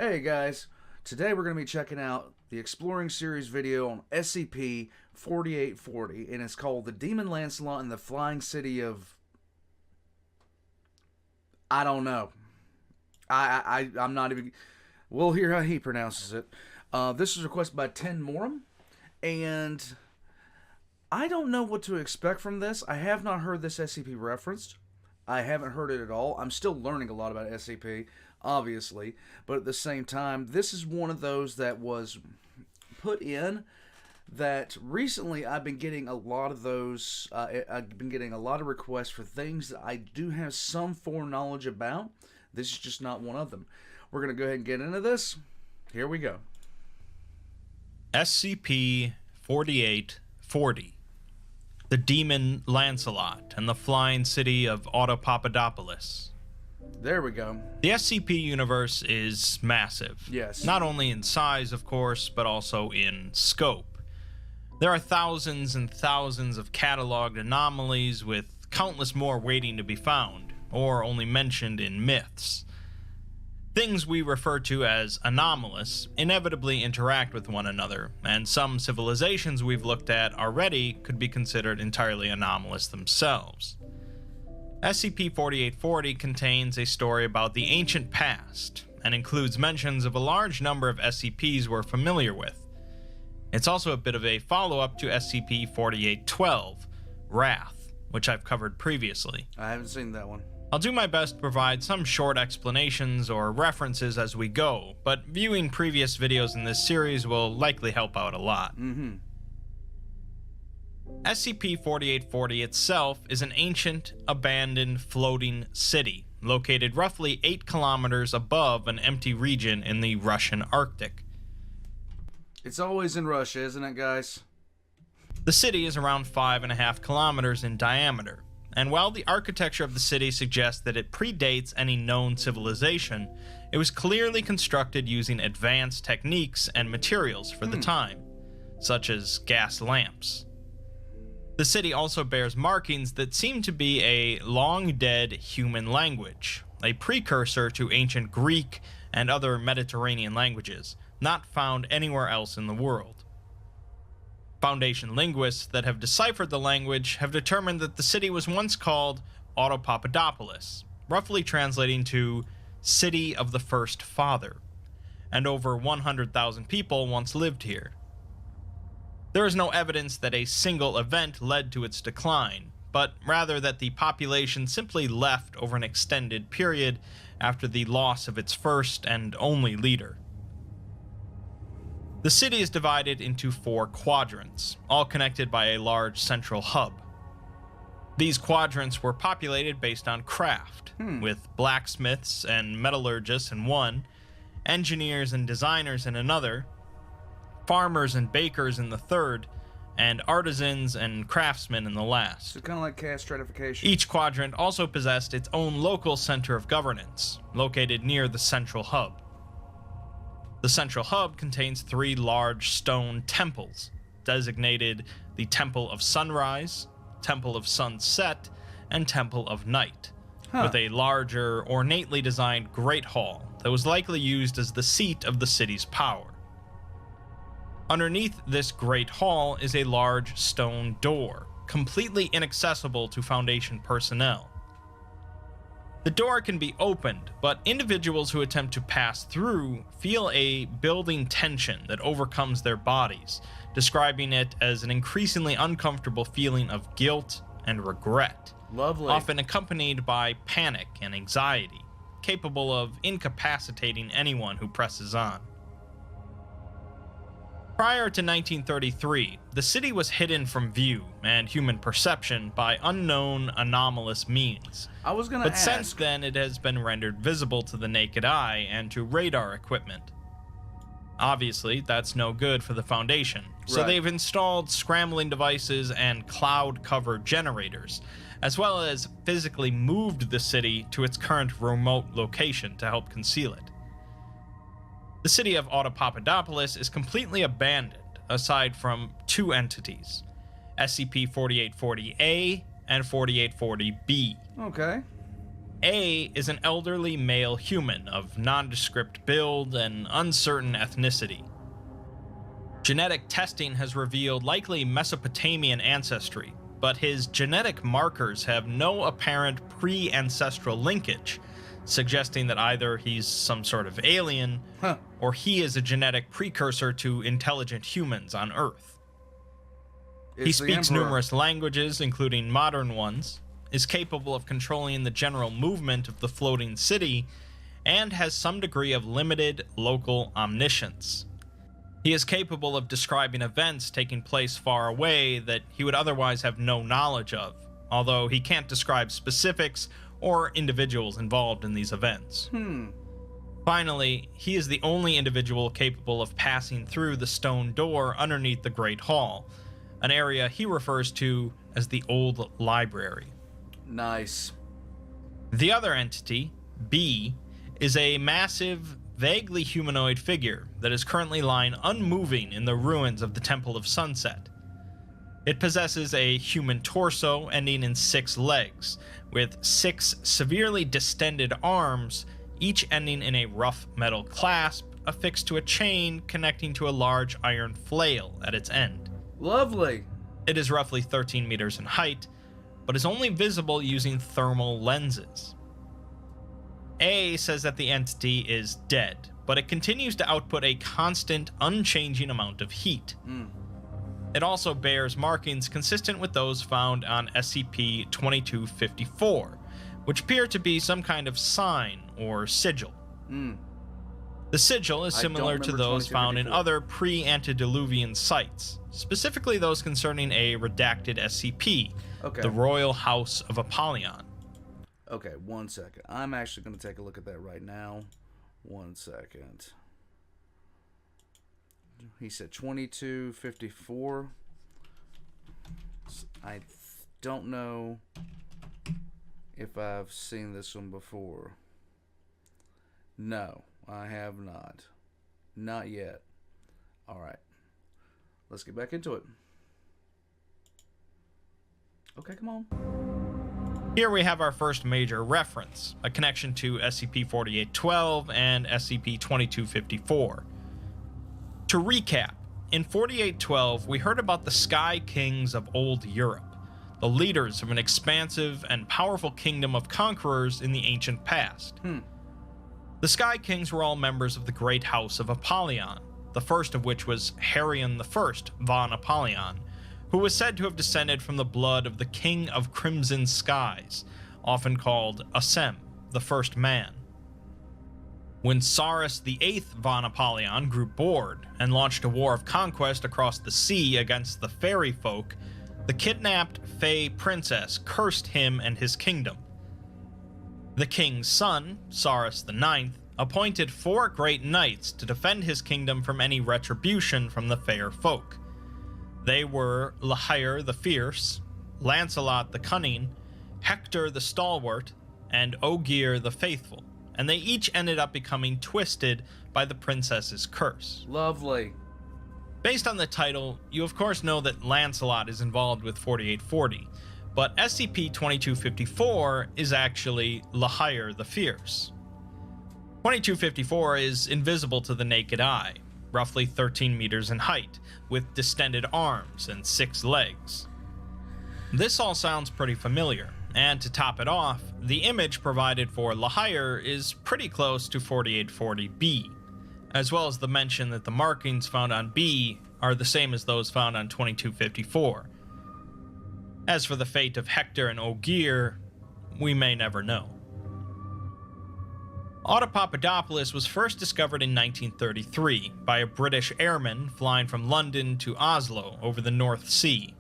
Hey guys, today we're going to be checking out the Exploring Series video on SCP-4840, and it's called The Demon Lancelot in the Flying City of... I don't know. I'm not even... We'll hear how he pronounces it. This was requested by 10 Morum, and I don't know what to expect from this. I have not heard this SCP referenced. I haven't heard it at all. I'm still learning a lot about SCP, obviously, but at the same time, this is one of those that was put in that recently I've been getting a lot of those. I've been getting a lot of requests for things that I do have some foreknowledge about. This is just not one of them. We're going to go ahead and get into this. Here we go. SCP-4840. The Demon Lancelot and the Flying City of Audapaupadopolis. There we go. The SCP universe is massive. Yes. Not only in size, of course, but also in scope. There are thousands and thousands of cataloged anomalies, with countless more waiting to be found, or only mentioned in myths. Things we refer to as anomalous inevitably interact with one another, and some civilizations we've looked at already could be considered entirely anomalous themselves. SCP-4840 contains a story about the ancient past, and includes mentions of a large number of SCPs we're familiar with. It's also a bit of a follow-up to SCP-4812, Wrath, which I've covered previously. I haven't seen that one. I'll do my best to provide some short explanations or references as we go, but viewing previous videos in this series will likely help out a lot. SCP-4840 itself is an ancient, abandoned, floating city, located roughly 8 kilometers above an empty region in the Russian Arctic. It's always in Russia, isn't it, guys? The city is around 5.5 kilometers in diameter. And while the architecture of the city suggests that it predates any known civilization, it was clearly constructed using advanced techniques and materials for the time, such as gas lamps. The city also bears markings that seem to be a long-dead human language, a precursor to ancient Greek and other Mediterranean languages, not found anywhere else in the world. Foundation linguists that have deciphered the language have determined that the city was once called Audapaupadopolis, roughly translating to City of the First Father, and over 100,000 people once lived here. There is no evidence that a single event led to its decline, but rather that the population simply left over an extended period after the loss of its first and only leader. The city is divided into 4 quadrants, all connected by a large central hub. These quadrants were populated based on craft, with blacksmiths and metallurgists in one, engineers and designers in another, farmers and bakers in the third, and artisans and craftsmen in the last. So kind of like caste stratification. Each quadrant also possessed its own local center of governance, located near the central hub. The central hub contains 3 large stone temples, designated the Temple of Sunrise, Temple of Sunset, and Temple of Night, with a larger, ornately designed Great Hall that was likely used as the seat of the city's power. Underneath this Great Hall is a large stone door, completely inaccessible to Foundation personnel. The door can be opened, but individuals who attempt to pass through feel a building tension that overcomes their bodies, describing it as an increasingly uncomfortable feeling of guilt and regret. Lovely. Often accompanied by panic and anxiety, capable of incapacitating anyone who presses on. Prior to 1933, the city was hidden from view and human perception by unknown anomalous means. I was gonna But ask. since then, it has been rendered visible to the naked eye and to radar equipment. Obviously, that's no good for the Foundation, so Right. they've installed scrambling devices and cloud cover generators, as well as physically moved the city to its current remote location to help conceal it. The city of Audapaupadopolis is completely abandoned, aside from 2 entities, SCP-4840-A and 4840-B. Okay. A is an elderly male human of nondescript build and uncertain ethnicity. Genetic testing has revealed likely Mesopotamian ancestry, but his genetic markers have no apparent pre-ancestral linkage, suggesting that either he's some sort of alien, or he is a genetic precursor to intelligent humans on Earth. He speaks numerous languages, including modern ones, is capable of controlling the general movement of the floating city, and has some degree of limited local omniscience. He is capable of describing events taking place far away that he would otherwise have no knowledge of, although he can't describe specifics or individuals involved in these events. Finally, he is the only individual capable of passing through the stone door underneath the Great Hall, an area he refers to as the Old Library. Nice. The other entity, B, is a massive, vaguely humanoid figure that is currently lying unmoving in the ruins of the Temple of Sunset. It possesses a human torso ending in 6 legs, with 6 severely distended arms, each ending in a rough metal clasp affixed to a chain connecting to a large iron flail at its end. Lovely. It is roughly 13 meters in height, but is only visible using thermal lenses. A says that the entity is dead, but it continues to output a constant, unchanging amount of heat. It also bears markings consistent with those found on SCP-4254, which appear to be some kind of sign or sigil. The sigil is similar to those found in other pre-antediluvian sites, specifically those concerning a redacted SCP, the Royal House of Apollyon. Okay, 1 second. I'm actually going to take a look at that right now. 1 second. He said 2254. I don't know if I've seen this one before. No, I have not. Not yet. Alright. Let's get back into it. Okay, come on. Here we have our first major reference, a connection to SCP-4812 and SCP-2254. To recap, in 4812 we heard about the Sky Kings of Old Europe, the leaders of an expansive and powerful kingdom of conquerors in the ancient past. The Sky Kings were all members of the Great House of Apollyon, the first of which was Harion I von Apollyon, who was said to have descended from the blood of the King of Crimson Skies, often called Assem, the First Man. When Sarus VIII von Apollyon grew bored and launched a war of conquest across the sea against the fairy folk, the kidnapped Fey princess cursed him and his kingdom. The king's son, Sarus IX, appointed 4 great knights to defend his kingdom from any retribution from the fair folk. They were Lahair the Fierce, Lancelot the Cunning, Hector the Stalwart, and Ogier the Faithful, and they each ended up becoming twisted by the princess's curse. Lovely. Based on the title, you of course know that Lancelot is involved with 4840, but SCP-2254 is actually Lahair the Fierce. 2254 is invisible to the naked eye, roughly 13 meters in height, with distended arms and 6 legs. This all sounds pretty familiar, and to top it off, the image provided for Lahair is pretty close to 4840B, as well as the mention that the markings found on B are the same as those found on 2254. As for the fate of Hector and Ogier, we may never know. Audapaupadopolis was first discovered in 1933 by a British airman flying from London to Oslo over the North Sea.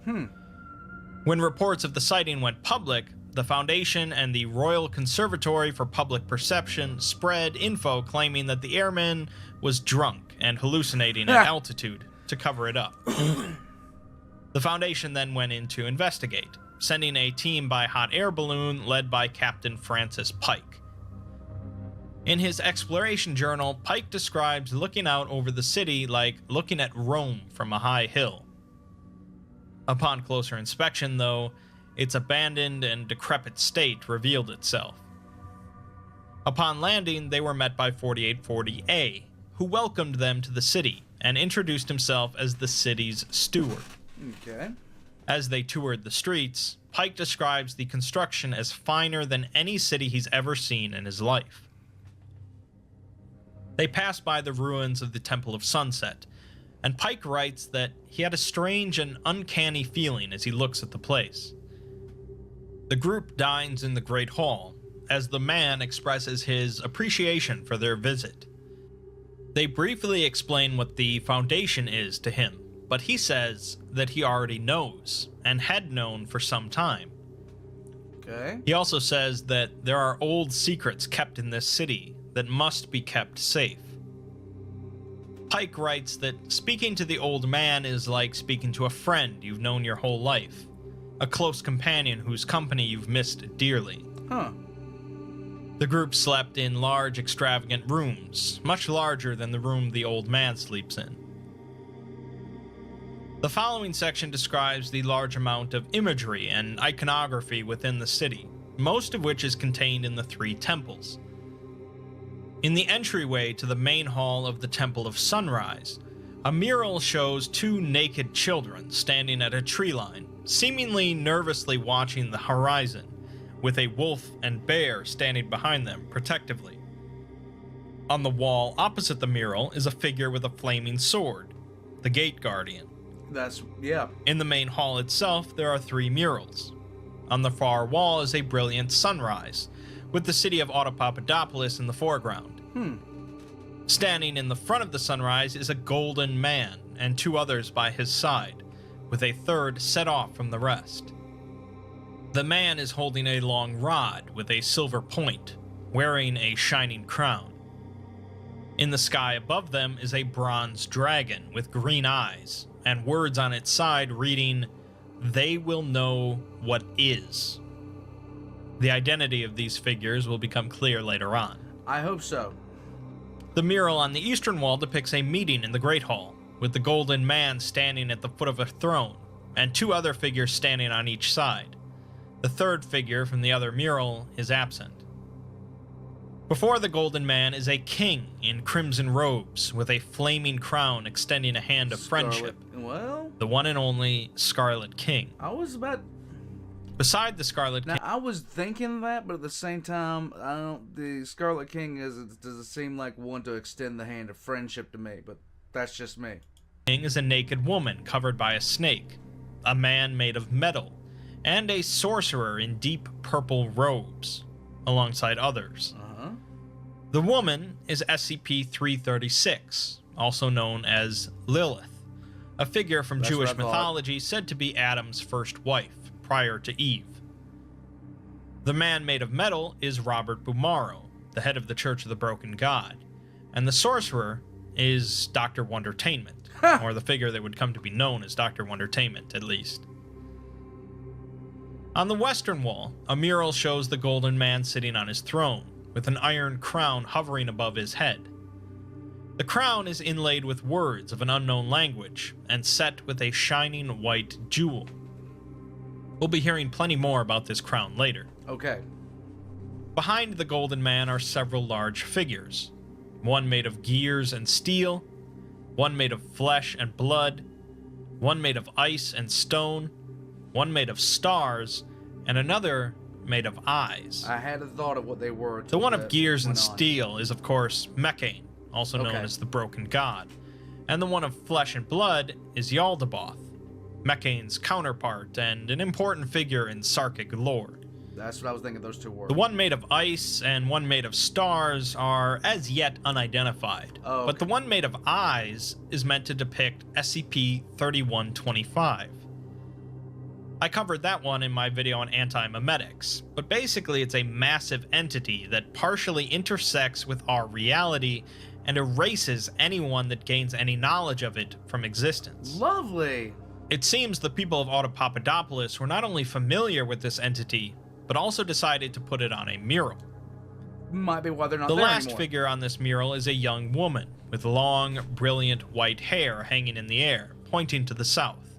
When reports of the sighting went public, the Foundation and the Royal Conservatory for Public Perception spread info claiming that the airman was drunk and hallucinating at altitude to cover it up. The Foundation then went in to investigate, sending a team by hot air balloon led by Captain Francis Pike. In his exploration journal, Pike describes looking out over the city like looking at Rome from a high hill. Upon closer inspection, though, its abandoned and decrepit state revealed itself. Upon landing, they were met by 4840A, who welcomed them to the city and introduced himself as the city's steward. Okay. As they toured the streets, Pike describes the construction as finer than any city he's ever seen in his life. They pass by the ruins of the Temple of Sunset, and Pike writes that he had a strange and uncanny feeling as he looks at the place. The group dines in the Great Hall, as the man expresses his appreciation for their visit. They briefly explain what the Foundation is to him, but he says that he already knows, and had known for some time. Okay. He also says that there are old secrets kept in this city that must be kept safe. Pike writes that speaking to the old man is like speaking to a friend you've known your whole life, a close companion whose company you've missed dearly. Huh. The group slept in large, extravagant rooms, much larger than the room the old man sleeps in. The following section describes the large amount of imagery and iconography within the city, most of which is contained in the 3 temples. In the entryway to the main hall of the Temple of Sunrise, a mural shows 2 naked children standing at a tree line, seemingly nervously watching the horizon, with a wolf and bear standing behind them protectively. On the wall opposite the mural is a figure with a flaming sword, the Gate Guardian. Yeah. In the main hall itself, there are 3 murals. On the far wall is a brilliant sunrise, with the city of Audapaupadopolis in the foreground. Standing in the front of the sunrise is a golden man, and 2 others by his side, with a third set off from the rest. The man is holding a long rod with a silver point, wearing a shining crown. In the sky above them is a bronze dragon with green eyes, and words on its side reading, "They will know what is." The identity of these figures will become clear later on. I hope so. The mural on the eastern wall depicts a meeting in the Great Hall, with the golden man standing at the foot of a throne, and 2 other figures standing on each side. The third figure from the other mural is absent. Before the golden man is a king in crimson robes, with a flaming crown extending a hand of friendship. Well, The one and only Scarlet King. I was about... Beside the Scarlet Now, King, I was thinking that, but at the same time, the Scarlet King doesn't seem like one to extend the hand of friendship to me, but that's just me. is a naked woman covered by a snake, a man made of metal, and a sorcerer in deep purple robes, alongside others. Uh-huh. The woman is SCP-336, also known as Lilith, a figure from That's Jewish what I thought. mythology said to be Adam's first wife, prior to Eve. The man made of metal is Robert Bumaro, the head of the Church of the Broken God, and the sorcerer is Dr. Wondertainment, or the figure that would come to be known as Dr. Wondertainment, at least. On the western wall, a mural shows the golden man sitting on his throne, with an iron crown hovering above his head. The crown is inlaid with words of an unknown language, and set with a shining white jewel. We'll be hearing plenty more about this crown later. Okay. Behind the golden man are several large figures, one made of gears and steel, one made of flesh and blood, one made of ice and stone, one made of stars, and another made of eyes. I had a thought of what they were. The one of gears and went on. steel is, of course, Mechane, also known Okay. as the Broken God, and the one of flesh and blood is Yaldabaoth, Mechane's counterpart and an important figure in Sarkic lore. That's what I was thinking those 2 were. The one made of ice and one made of stars are as yet unidentified, Oh, but the okay. one made of eyes is meant to depict SCP-3125. I covered that one in my video on anti-memetics, but basically it's a massive entity that partially intersects with our reality and erases anyone that gains any knowledge of it from existence. Lovely. It seems the people of Audapaupadopolis were not only familiar with this entity, but also decided to put it on a mural. Might be why they're not The there last anymore. figure on this mural is a young woman with long, brilliant white hair hanging in the air, pointing to the south.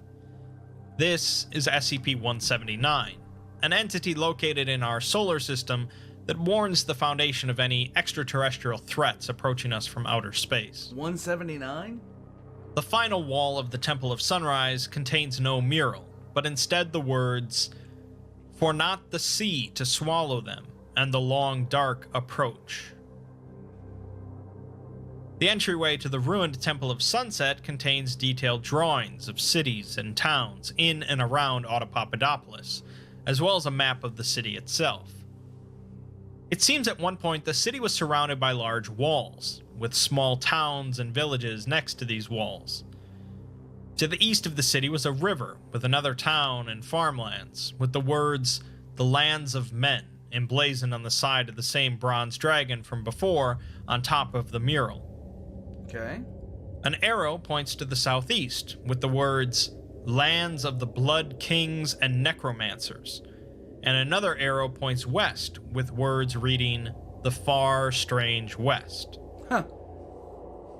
This is SCP-179, an entity located in our solar system that warns the Foundation of any extraterrestrial threats approaching us from outer space. 179? The final wall of the Temple of Sunrise contains no mural, but instead the words, "For not the sea to swallow them, and the long dark approach." The entryway to the ruined Temple of Sunset contains detailed drawings of cities and towns in and around Audapaupadopolis, as well as a map of the city itself. It seems at one point the city was surrounded by large walls, with small towns and villages next to these walls. To the east of the city was a river with another town and farmlands, with the words, "The Lands of Men," emblazoned on the side of the same bronze dragon from before on top of the mural. Okay. An arrow points to the southeast, with the words, "Lands of the Blood Kings and Necromancers," and another arrow points west, with words reading, "The Far Strange West." Huh.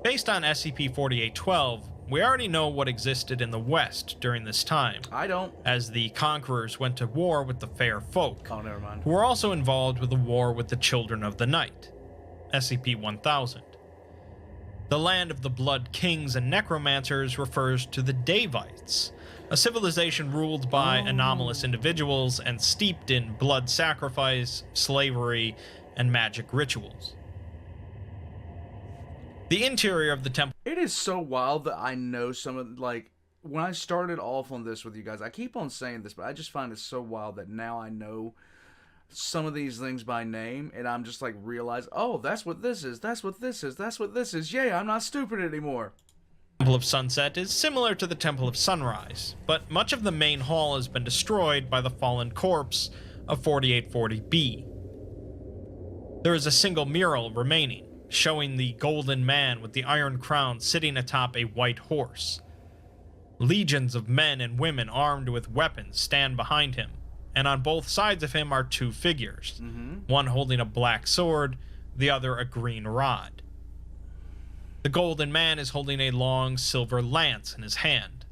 Based on SCP-4812, we already know what existed in the West during this time, I don't. as the Conquerors went to war with the Fair Folk, Oh, never mind. who were also involved with the war with the Children of the Night, SCP-1000. The Land of the Blood Kings and Necromancers refers to the Davites, a civilization ruled by anomalous individuals and steeped in blood sacrifice, slavery, and magic rituals. The interior of the temple. It is so wild that I know some of, like, when I started off on this with you guys, I keep on saying this, but I just find it so wild that now I know some of these things by name, and I'm just like realize, oh, that's what this is, that's what this is, that's what this is. Yay, I'm not stupid anymore. The Temple of Sunset is similar to the Temple of Sunrise, but much of the main hall has been destroyed by the fallen corpse of 4840B. There is a single mural remaining, showing the golden man with the iron crown sitting atop a white horse. Legions of men and women armed with weapons stand behind him, and on both sides of him are two figures, one holding a black sword, the other a green rod. The golden man is holding a long silver lance in his hand.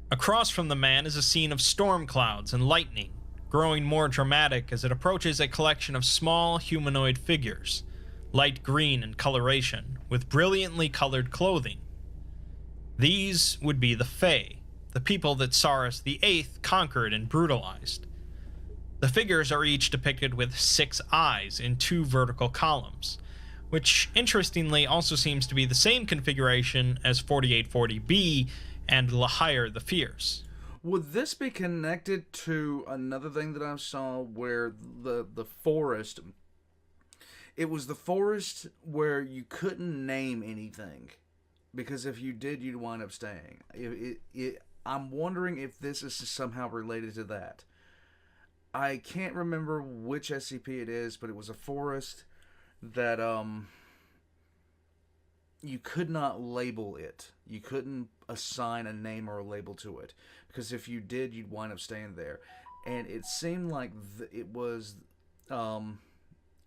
Across from the man is a scene of storm clouds and lightning, growing more dramatic as it approaches a collection of small humanoid figures, light green in coloration, with brilliantly colored clothing. These would be the Fae, the people that Saurus VIII conquered and brutalized. The figures are each depicted with 6 eyes in 2 vertical columns, which interestingly also seems to be the same configuration as 4840B and Lahire the Fierce. Would this be connected to another thing that I saw where the forest, it was the forest where you couldn't name anything, because if you did, you'd wind up staying. I'm wondering if this is somehow related to that. I can't remember which SCP it is, but it was a forest that you could not label it. You couldn't assign a name or a label to it, because if you did, you'd wind up staying there. And it seemed like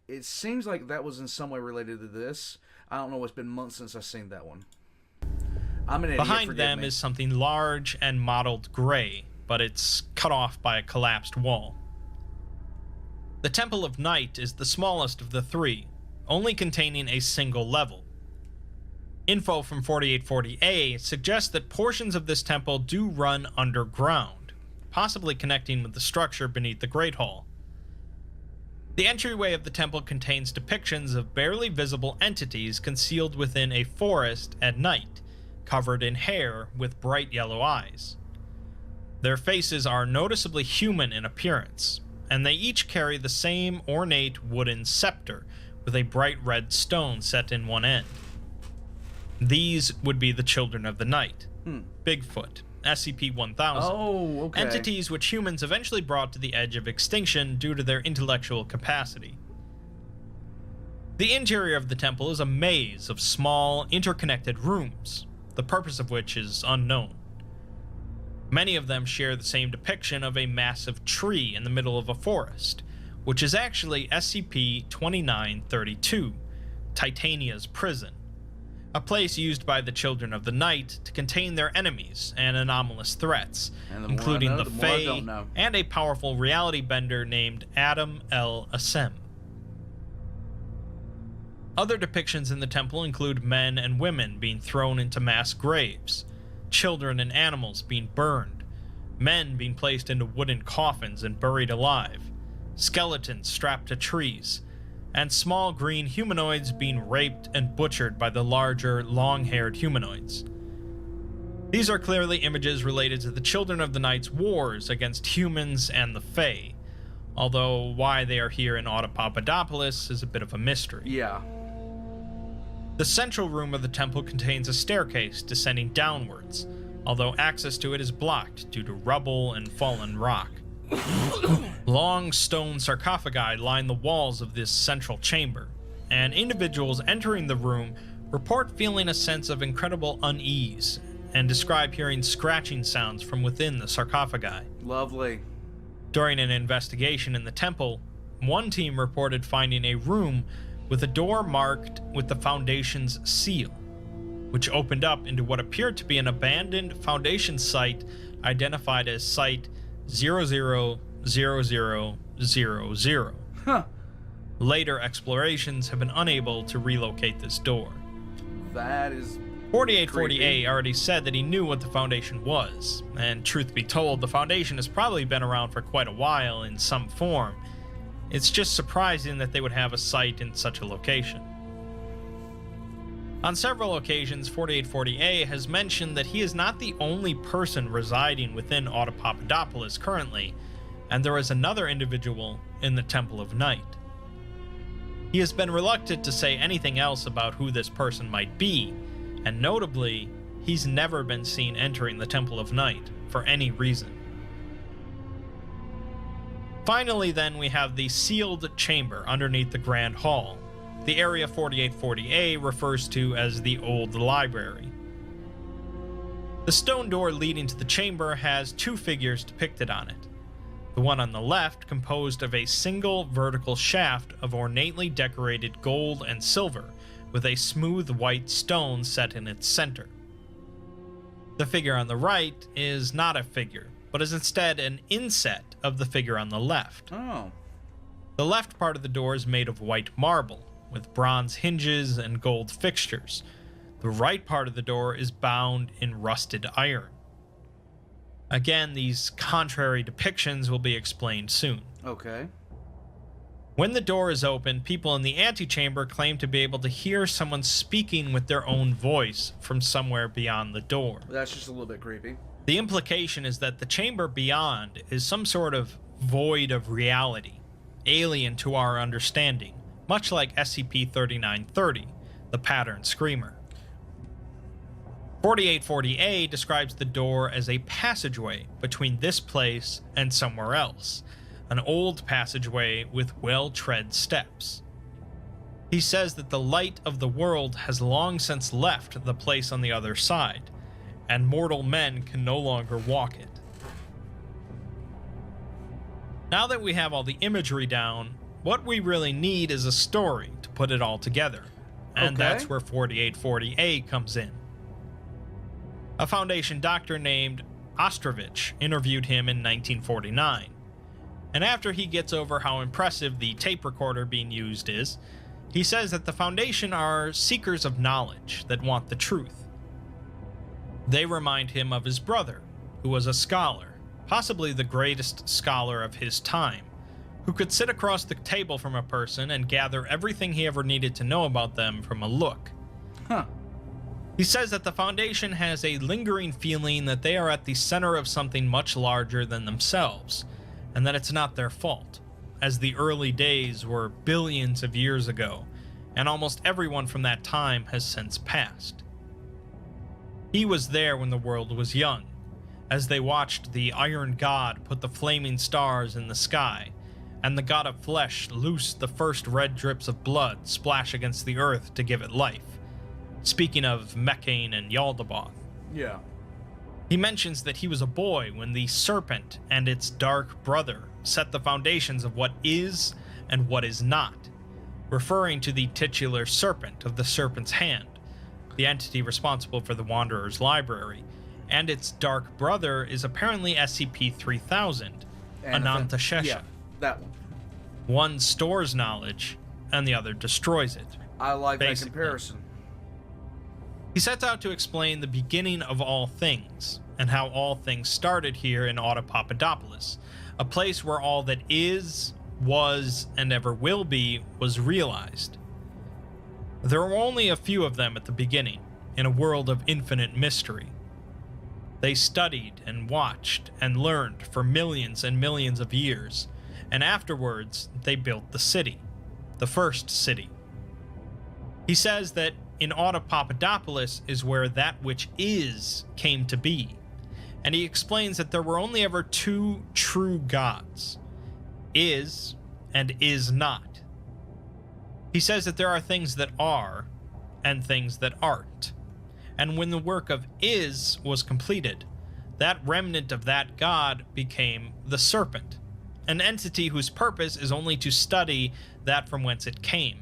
it seems like that was in some way related to this. I don't know. It's been months since I've seen that one. I'm an idiot. Behind them is something large and mottled gray, but it's cut off by a collapsed wall. The Temple of Night is the smallest of the 3, only containing a single level. Info from 4840A suggests that portions of this temple do run underground, possibly connecting with the structure beneath the Great Hall. The entryway of the temple contains depictions of barely visible entities concealed within a forest at night, covered in hair with bright yellow eyes. Their faces are noticeably human in appearance, and they each carry the same ornate wooden scepter with a bright red stone set in one end. These would be the Children of the Night, Bigfoot, SCP-1000, Oh, okay. entities which humans eventually brought to the edge of extinction due to their intellectual capacity. The interior of the temple is a maze of small, interconnected rooms, the purpose of which is unknown. Many of them share the same depiction of a massive tree in the middle of a forest, which is actually SCP-2932, Titania's prison, a place used by the Children of the Night to contain their enemies and anomalous threats, And the including more I know, the the more I Fae don't know. and a powerful reality bender named Adam El Assem. Other depictions in the temple include men and women being thrown into mass graves, children and animals being burned, men being placed into wooden coffins and buried alive, skeletons strapped to trees, and small green humanoids being raped and butchered by the larger, long-haired humanoids. These are clearly images related to the Children of the Night's wars against humans and the Fae, although why they are here in Audapaupadopolis is a bit of a mystery. Yeah. The central room of the temple contains a staircase descending downwards, although access to it is blocked due to rubble and fallen rock. Long stone sarcophagi line the walls of this central chamber, and individuals entering the room report feeling a sense of incredible unease and describe hearing scratching sounds from within the sarcophagi. Lovely. During an investigation in the temple, one team reported finding a room with a door marked with the Foundation's seal, which opened up into what appeared to be an abandoned Foundation site identified as Site 000000. Huh. Later explorations have been unable to relocate this door. That is 4840A already said that he knew what the Foundation was, and truth be told, the Foundation has probably been around for quite a while in some form. It's just surprising that they would have a site in such a location. On several occasions, 4840A has mentioned that he is not the only person residing within Audapaupadopolis currently, and there is another individual in the Temple of Night. He has been reluctant to say anything else about who this person might be, and notably, he's never been seen entering the Temple of Night for any reason. Finally, then, we have the sealed chamber underneath the Grand Hall. The area 4840A refers to as the Old Library. The stone door leading to the chamber has two figures depicted on it. The one on the left composed of a single vertical shaft of ornately decorated gold and silver with a smooth white stone set in its center. The figure on the right is not a figure, but is instead an inset of the figure on the left. Oh. The left part of the door is made of white marble, with bronze hinges and gold fixtures. The right part of the door is bound in rusted iron. Again, these contrary depictions will be explained soon. Okay. When the door is open, people in the antechamber claim to be able to hear someone speaking with their own voice from somewhere beyond the door. That's just a little bit creepy. The implication is that the chamber beyond is some sort of void of reality, alien to our understanding, much like SCP-3930, the pattern screamer. 4840A describes the door as a passageway between this place and somewhere else, an old passageway with well-tread steps. He says that the light of the world has long since left the place on the other side, and mortal men can no longer walk it. Now that we have all the imagery down, what we really need is a story to put it all together, and Okay. that's where 4840A comes in. A Foundation doctor named Ostrovich interviewed him in 1949, and after he gets over how impressive the tape recorder being used is, he says that the Foundation are seekers of knowledge that want the truth. They remind him of his brother, who was a scholar, possibly the greatest scholar of his time, who could sit across the table from a person and gather everything he ever needed to know about them from a look. Huh. He says that the Foundation has a lingering feeling that they are at the center of something much larger than themselves, and that it's not their fault, as the early days were billions of years ago, and almost everyone from that time has since passed. He was there when the world was young, as they watched the Iron God put the flaming stars in the sky, and the God of Flesh loose the first red drips of blood splash against the earth to give it life. Speaking of Mechane and Yaldabaoth. Yeah. He mentions that he was a boy when the serpent and its dark brother set the foundations of what is and what is not, referring to the titular serpent of the serpent's hand, the entity responsible for the Wanderer's library, and its dark brother is apparently SCP-3000, Anantashesha. Yeah, that one. One stores knowledge, and the other destroys it. I like Basically. that comparison. He sets out to explain the beginning of all things, and how all things started here in Audapaupadopolis, a place where all that is, was, and ever will be was realized. There were only a few of them at the beginning, in a world of infinite mystery. They studied and watched and learned for millions and millions of years, and afterwards they built the city, the first city. He says that in Audapaupadopolis is where that which is came to be, and he explains that there were only ever two true gods, is and is not. He says that there are things that are and things that aren't, and when the work of is was completed, that remnant of that god became the serpent, an entity whose purpose is only to study that from whence it came,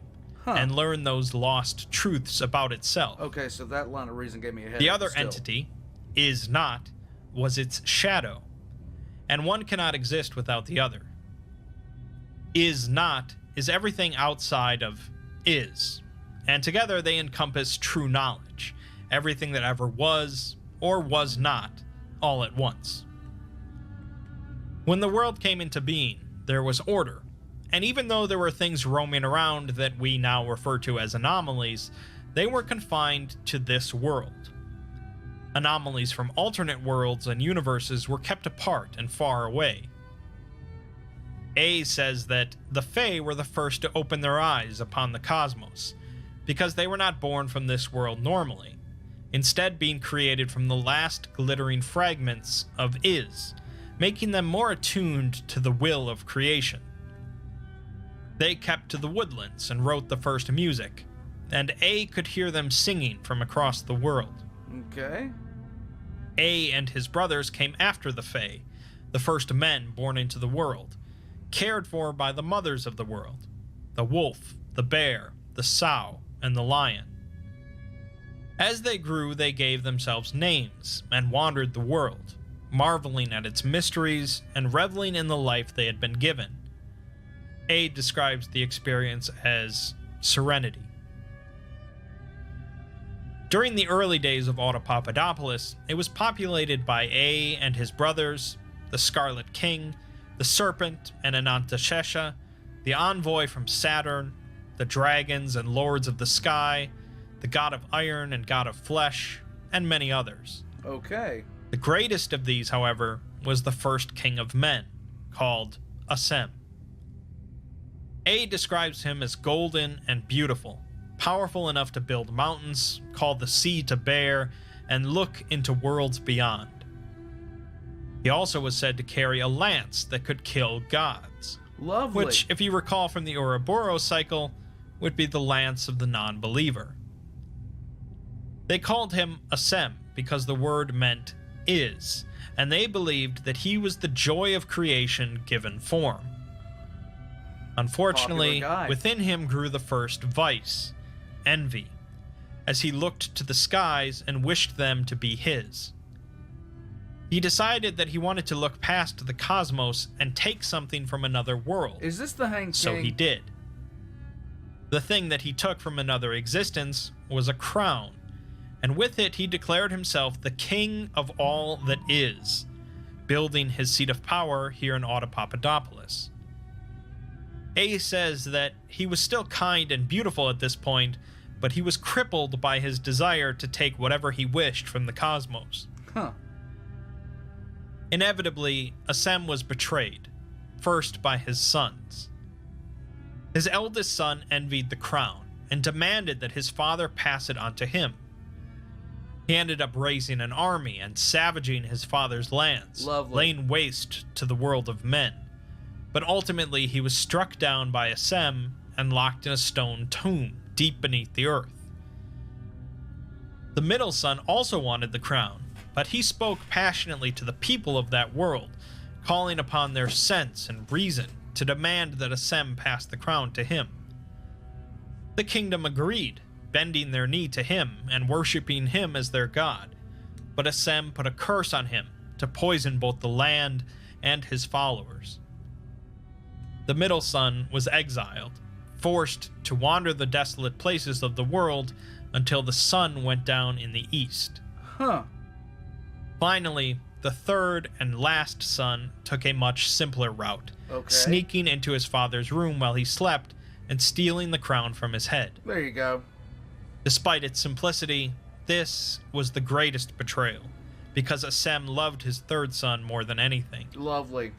and learn those lost truths about itself. Okay, so that line of reason gave me a headache. The other entity, is not, was its shadow, and one cannot exist without the other. Is not is everything outside of is, and together they encompass true knowledge, everything that ever was or was not, all at once. When the world came into being, there was order, and even though there were things roaming around that we now refer to as anomalies, they were confined to this world. Anomalies from alternate worlds and universes were kept apart and far away. A says that the Fae were the first to open their eyes upon the cosmos, because they were not born from this world normally, instead being created from the last glittering fragments of is, making them more attuned to the will of creation. They kept to the woodlands and wrote the first music, and A could hear them singing from across the world. Okay. A and his brothers came after the Fae, the first men born into the world, cared for by the mothers of the world, the wolf, the bear, the sow, and the lion. As they grew, they gave themselves names and wandered the world, marveling at its mysteries and reveling in the life they had been given. A describes the experience as serenity. During the early days of Audapaupadopolis, it was populated by A and his brothers, the Scarlet King, the Serpent and Anantashesha, the envoy from Saturn, the dragons and lords of the sky, the god of iron and god of flesh, and many others. Okay. The greatest of these, however, was the first king of men, called Asem. A describes him as golden and beautiful, powerful enough to build mountains, call the sea to bear, and look into worlds beyond. He also was said to carry a lance that could kill gods. Lovely. Which, if you recall from the Ouroboros cycle, would be the lance of the non-believer. They called him Asem because the word meant is, and they believed that he was the joy of creation given form. Unfortunately, within him grew the first vice, envy, as he looked to the skies and wished them to be his. He decided that he wanted to look past the cosmos and take something from another world. Is this the Hang King? So he did. The thing that he took from another existence was a crown, and with it he declared himself the king of all that is, building his seat of power here in Audapaupadopolis. A says that he was still kind and beautiful at this point, but he was crippled by his desire to take whatever he wished from the cosmos. Huh. Inevitably, Asem was betrayed, first by his sons. His eldest son envied the crown and demanded that his father pass it on to him. He ended up raising an army and savaging his father's lands, laying waste to the world of men. But ultimately he was struck down by Asem and locked in a stone tomb deep beneath the earth. The middle son also wanted the crown, but he spoke passionately to the people of that world, calling upon their sense and reason to demand that Asem pass the crown to him. The kingdom agreed, bending their knee to him and worshipping him as their god. But Assem put a curse on him to poison both the land and his followers. The middle son was exiled, forced to wander the desolate places of the world until the sun went down in the east. Huh. Finally, the third and last son took a much simpler route, sneaking into his father's room while he slept and stealing the crown from his head. There you go. Despite its simplicity, this was the greatest betrayal, because Assem loved his third son more than anything. Lovely.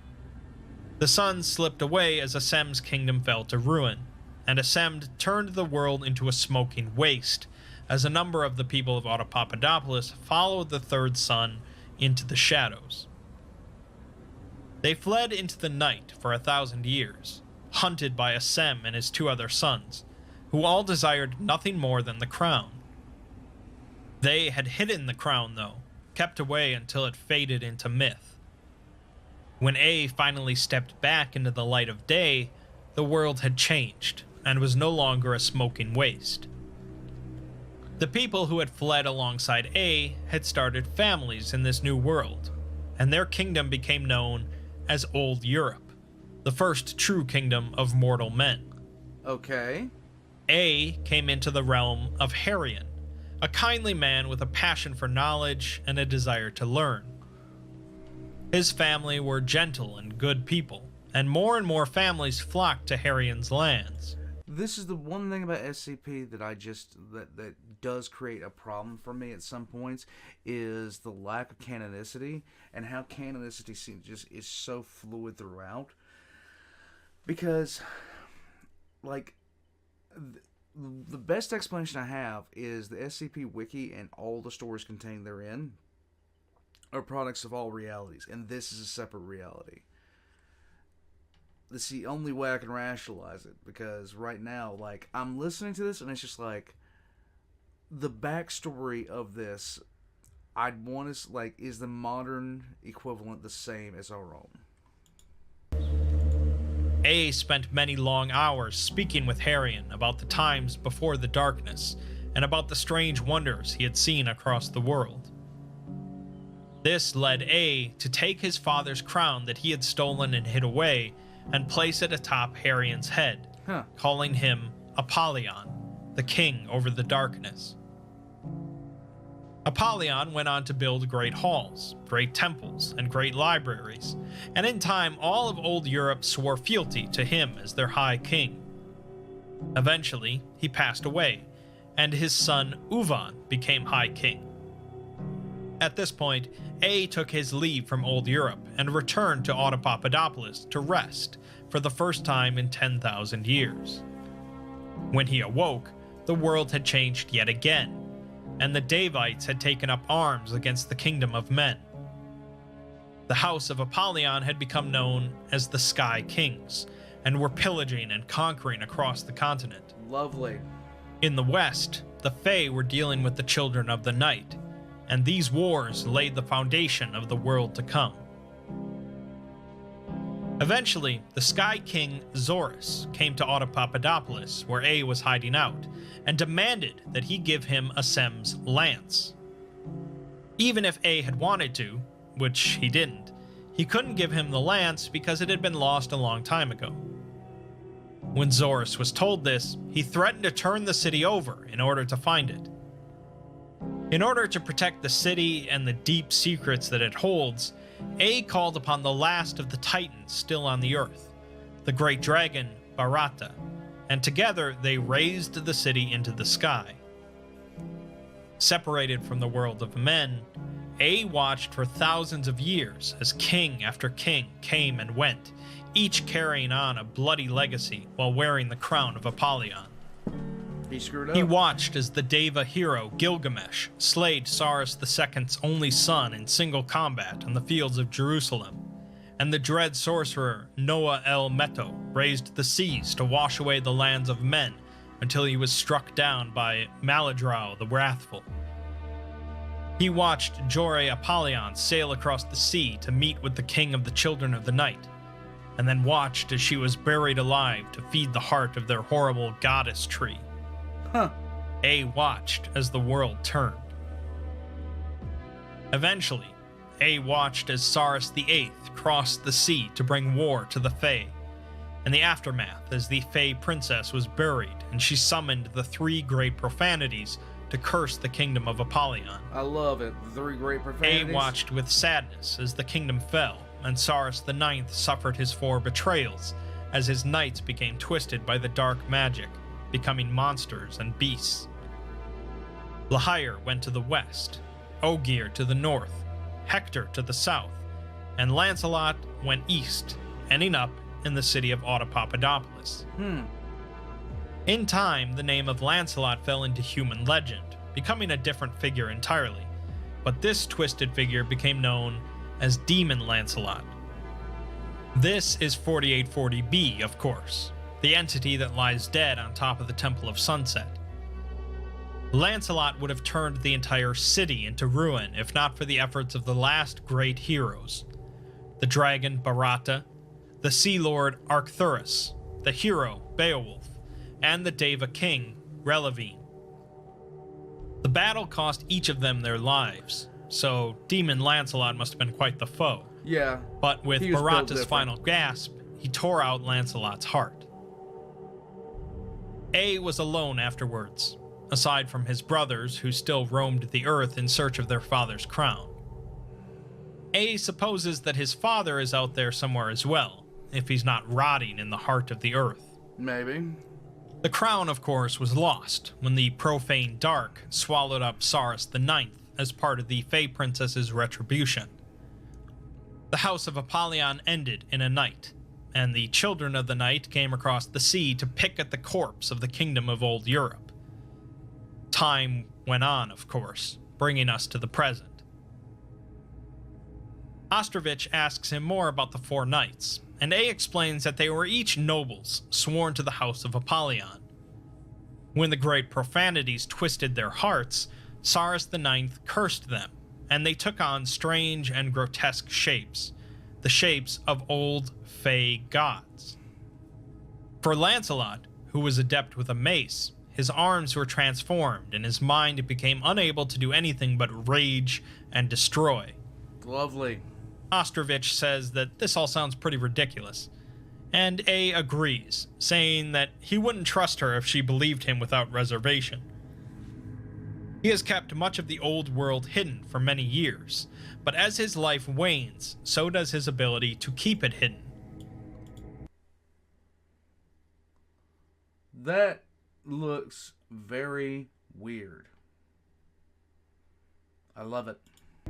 The sons slipped away as Assem's kingdom fell to ruin, and Assem turned the world into a smoking waste, as a number of the people of Audapaupadopolis followed the third son into the shadows. They fled into the night for 1,000 years, hunted by Assem and his two other sons, who all desired nothing more than the crown. They had hidden the crown, though, kept away until it faded into myth. When A finally stepped back into the light of day, the world had changed, and was no longer a smoking waste. The people who had fled alongside A had started families in this new world, and their kingdom became known as Old Europe, the first true kingdom of mortal men. Okay. A came into the realm of Harion, a kindly man with a passion for knowledge and a desire to learn. His family were gentle and good people, and more families flocked to Harion's lands. This is the one thing about SCP that that does create a problem for me at some points, is the lack of canonicity, and how canonicity is so fluid throughout. Because, like, the best explanation I have is the SCP Wiki and all the stories contained therein are products of all realities, and this is a separate reality. That's the only way I can rationalize it, because right now, like, I'm listening to this and it's just like, the backstory of this, I'd want to, like, is the modern equivalent the same as our own? A spent many long hours speaking with Harion about the times before the darkness, and about the strange wonders he had seen across the world. This led A to take his father's crown that he had stolen and hid away, and place it atop Harion's head, calling him Apollyon, the king over the darkness. Apollyon went on to build great halls, great temples, and great libraries, and in time all of Old Europe swore fealty to him as their high king. Eventually, he passed away, and his son Uvan became high king. At this point, A took his leave from Old Europe and returned to Audapaupadopolis to rest for the first time in 10,000 years. When he awoke, the world had changed yet again, and the Davites had taken up arms against the kingdom of men. The house of Apollyon had become known as the Sky Kings, and were pillaging and conquering across the continent. Lovely. In the west, the Fae were dealing with the Children of the Night, and these wars laid the foundation of the world to come. Eventually, the Sky King Zorus came to Audapaupadopolis, where A was hiding out, and demanded that he give him Assem's lance. Even if A had wanted to, which he didn't, he couldn't give him the lance because it had been lost a long time ago. When Zorus was told this, he threatened to turn the city over in order to find it. In order to protect the city and the deep secrets that it holds, A called upon the last of the Titans still on the earth, the great dragon Barata, and together they raised the city into the sky. Separated from the world of men, A watched for thousands of years as king after king came and went, each carrying on a bloody legacy while wearing the crown of Apollyon. He screwed up. He watched as the Deva hero Gilgamesh slayed Cyrus II's only son in single combat on the fields of Jerusalem, and the dread sorcerer Noah el Meto raised the seas to wash away the lands of men until he was struck down by Maladrow the Wrathful. He watched Jore Apollyon sail across the sea to meet with the king of the Children of the Night, and then watched as she was buried alive to feed the heart of their horrible goddess tree. Huh. A watched as the world turned. Eventually, A watched as Saurus VIII crossed the sea to bring war to the Fae, and the aftermath as the Fae princess was buried and she summoned the 3 great profanities to curse the kingdom of Apollyon. I love it. The 3 great profanities. A watched with sadness as the kingdom fell, and Saurus IX suffered his 4 betrayals as his knights became twisted by the dark magic, becoming monsters and beasts. Lahyr went to the west, Ogier to the north, Hector to the south, and Lancelot went east, ending up in the city of Audapaupadopolis. In time, the name of Lancelot fell into human legend, becoming a different figure entirely, but this twisted figure became known as Demon Lancelot. This is 4840B, of course, the entity that lies dead on top of the Temple of Sunset. Lancelot would have turned the entire city into ruin if not for the efforts of the last great heroes: the dragon Barata, the sea lord Arcturus, the hero Beowulf, and the Deva king Relevine. The battle cost each of them their lives, so Demon Lancelot must have been quite the foe. Yeah. But with he was built Barata's different. final gasp, he tore out Lancelot's heart. A was alone afterwards, aside from his brothers who still roamed the earth in search of their father's crown. A supposes that his father is out there somewhere as well, if he's not rotting in the heart of the earth. Maybe. The crown, of course, was lost when the profane Dark swallowed up Saurus IX as part of the Fae Princess's retribution. The House of Apollyon ended in a night, and the Children of the Night came across the sea to pick at the corpse of the kingdom of old Europe. Time went on, of course, bringing us to the present. Ostrovich asks him more about the 4 knights, and A explains that they were each nobles sworn to the House of Apollyon. When the great profanities twisted their hearts, Saurus IX cursed them, and they took on strange and grotesque shapes, the shapes of old Fae gods. For Lancelot, who was adept with a mace, his arms were transformed and his mind became unable to do anything but rage and destroy. Lovely. Ostrovich says that this all sounds pretty ridiculous, and A agrees, saying that he wouldn't trust her if she believed him without reservation. He has kept much of the old world hidden for many years, but as his life wanes, so does his ability to keep it hidden. That looks very weird. I love it.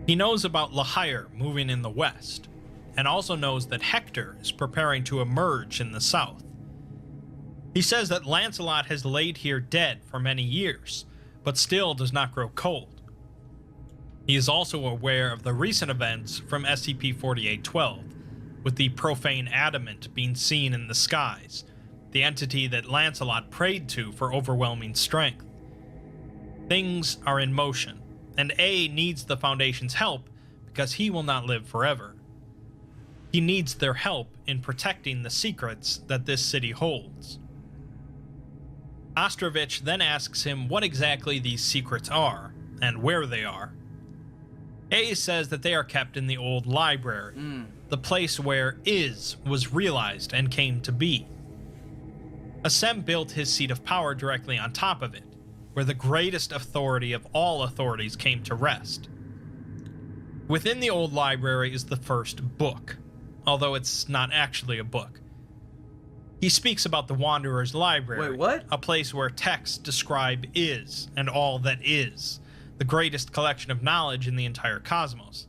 He knows about Lahyr moving in the west, and also knows that Hector is preparing to emerge in the south. He says that Lancelot has laid here dead for many years, but still does not grow cold. He is also aware of the recent events from SCP-4812, with the profane adamant being seen in the skies, the entity that Lancelot prayed to for overwhelming strength. Things are in motion, and A needs the Foundation's help because he will not live forever. He needs their help in protecting the secrets that this city holds. Ostrovich then asks him what exactly these secrets are, and where they are. A says that they are kept in the old library, the place where Is was realized and came to be. Assem built his seat of power directly on top of it, where the greatest authority of all authorities came to rest. Within the old library is the first book, although it's not actually a book. He speaks about the Wanderer's Library, Wait, what? a place where texts describe Is and all that is, the greatest collection of knowledge in the entire cosmos.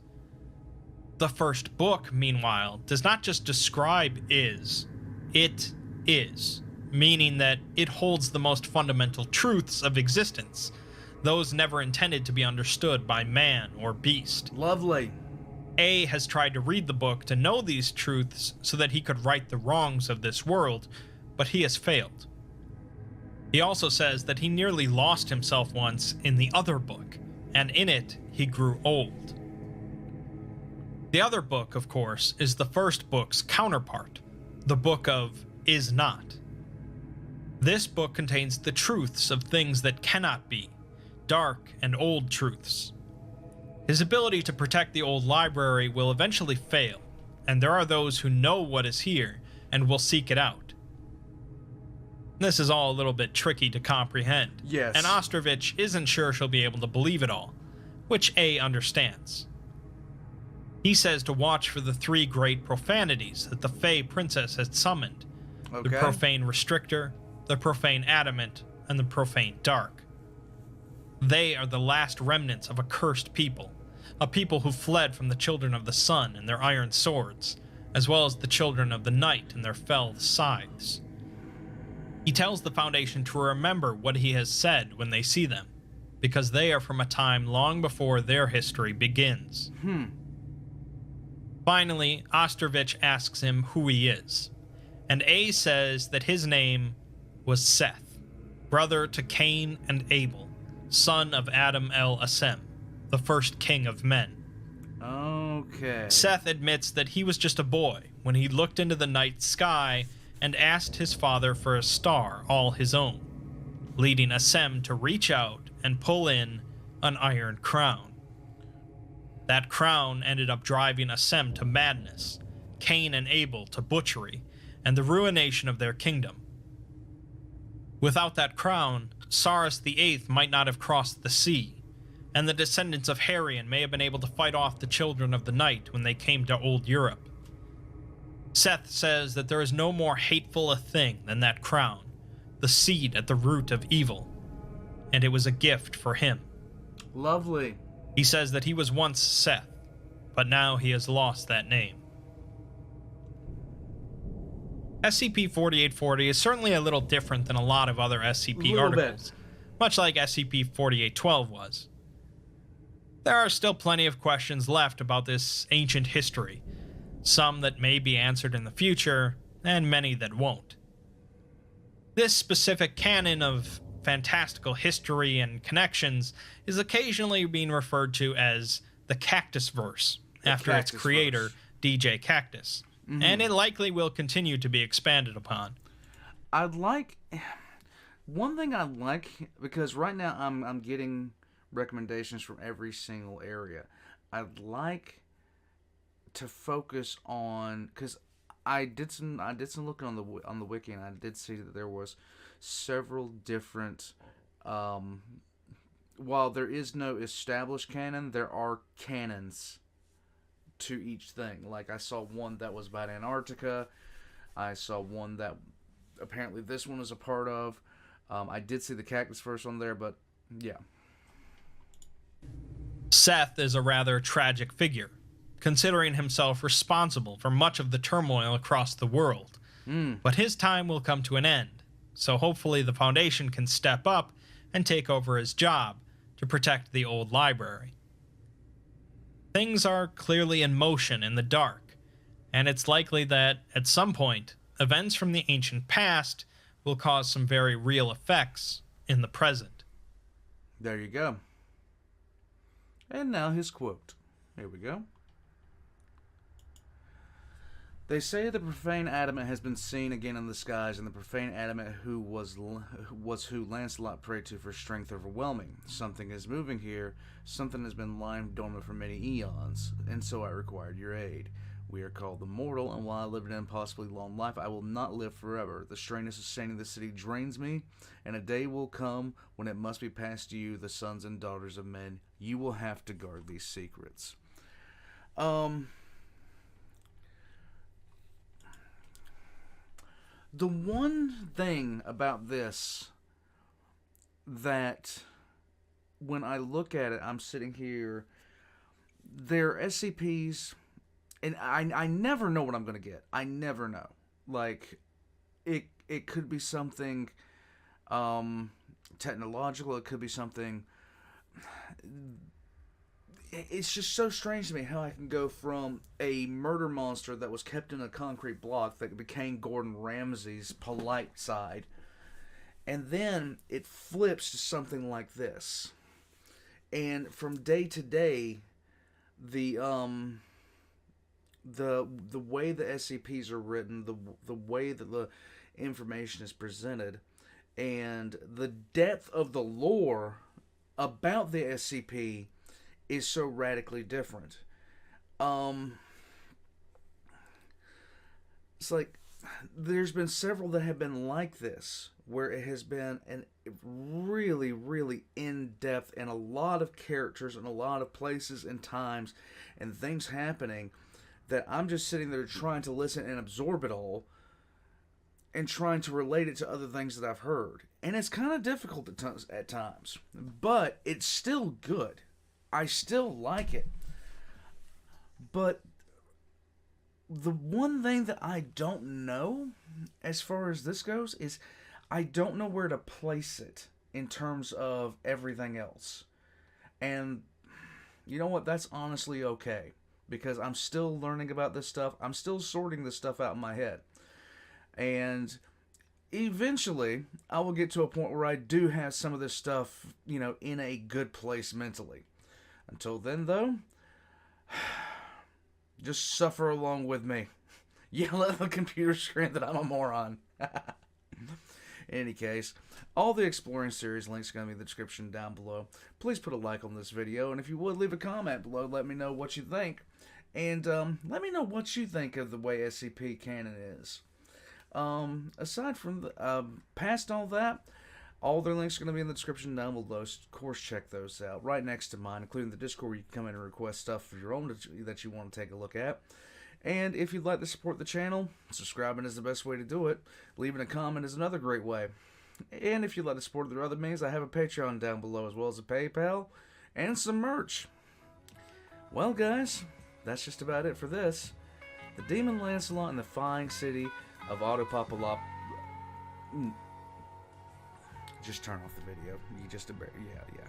The first book, meanwhile, does not just describe Is, it is, meaning that it holds the most fundamental truths of existence, those never intended to be understood by man or beast. Lovely. A has tried to read the book to know these truths so that he could right the wrongs of this world, but he has failed. He also says that he nearly lost himself once in the other book, and in it he grew old. The other book, of course, is the first book's counterpart, the book of Is Not. This book contains the truths of things that cannot be, dark and old truths. His ability to protect the old library will eventually fail, and there are those who know what is here and will seek it out. This is all a little bit tricky to comprehend, Yes. and Ostrovich isn't sure she'll be able to believe it all, which A understands. He says to watch for the 3 great profanities that the Fey Princess had summoned. Okay. The Profane Restrictor, the Profane Adamant, and the Profane Dark. They are the last remnants of a cursed people, a people who fled from the children of the sun and their iron swords, as well as the children of the night and their fell scythes. He tells the Foundation to remember what he has said when they see them, because they are from a time long before their history begins. Finally, Ostrovich asks him who he is, and A says that his name was Seth, brother to Cain and Abel, son of Adam el Asem, the first king of men. Okay. Seth admits that he was just a boy when he looked into the night sky and asked his father for a star all his own, leading Asem to reach out and pull in an iron crown. That crown ended up driving Asem to madness, Cain and Abel to butchery, and the ruination of their kingdom. Without that crown, Saurus VIII might not have crossed the sea, and the descendants of Harion may have been able to fight off the children of the night when they came to Old Europe. Seth says that there is no more hateful a thing than that crown, the seed at the root of evil, and it was a gift for him. Lovely. He says that he was once Seth, but now he has lost that name. SCP-4840 is certainly a little different than a lot of other SCP articles, much like SCP-4812 was. There are still plenty of questions left about this ancient history, some that may be answered in the future, and many that won't. This specific canon of fantastical history and connections is occasionally being referred to as the Cactus Verse, after its creator, DJ Cactus, and it likely will continue to be expanded upon. One thing I'd like, because right now I'm getting recommendations from every single area. I'd like to focus on, because I did some looking on the wiki, and I did see that there was several different. While there is no established canon, there are canons to each thing. Like, I saw one that was about Antarctica. I saw one that apparently this one is a part of. I did see the Cactus Verse on there, but yeah. Seth is a rather tragic figure, considering himself responsible for much of the turmoil across the world. But his time will come to an end, so hopefully the Foundation can step up and take over his job to protect the old library. Things are clearly in motion in the dark, and it's likely that, at some point, events from the ancient past will cause some very real effects in the present. There you go. And now his quote. Here we go. They say the profane adamant has been seen again in the skies, and the profane adamant who was who Lancelot prayed to for strength overwhelming. Something is moving here. Something has been lying dormant for many eons, and so I required your aid. We are called the mortal, and while I live an impossibly long life, I will not live forever. The strain of sustaining the city drains me, and a day will come when it must be passed to you, the sons and daughters of men. You will have to guard these secrets. The one thing about this that when I look at it, I'm sitting here, they're SCPs, and I never know what I'm going to get. I never know. Like, it could be something technological. It could be something... It's just so strange to me how I can go from a murder monster that was kept in a concrete block that became Gordon Ramsay's polite side, and then it flips to something like this. And from day to day, the way the SCPs are written, the way that the information is presented, And the depth of the lore about the SCP is so radically different. It's like there's been several that have been like this, where it has been an really, really in-depth and a lot of characters and a lot of places and times and things happening that I'm just sitting there trying to listen and absorb it all and trying to relate it to other things that I've heard. And it's kind of difficult at times, but it's still good. I still like it. But the one thing that I don't know as far as this goes is I don't know where to place it in terms of everything else. And you know what? That's honestly okay, because I'm still learning about this stuff. I'm still sorting this stuff out in my head. And eventually, I will get to a point where I do have some of this stuff, in a good place mentally. Until then, though, just suffer along with me. Yell at the computer screen that I'm a moron. In any case, all the Exploring series links are going to be in the description down below. Please put a like on this video, and if you would, leave a comment below. Let me know what you think. And let me know what you think of the way SCP canon is. Aside from past all that, all their links are going to be in the description down below. So of course, check those out. Right next to mine, including the Discord where you can come in and request stuff for your own that you want to take a look at. And if you'd like to support the channel, subscribing is the best way to do it. Leaving a comment is another great way. And if you'd like to support their other means, I have a Patreon down below, as well as a PayPal and some merch. Well, guys, that's just about it for this. The Demon Lancelot in the fine city of Audapaupadopolis. Just turn off the video. Yeah.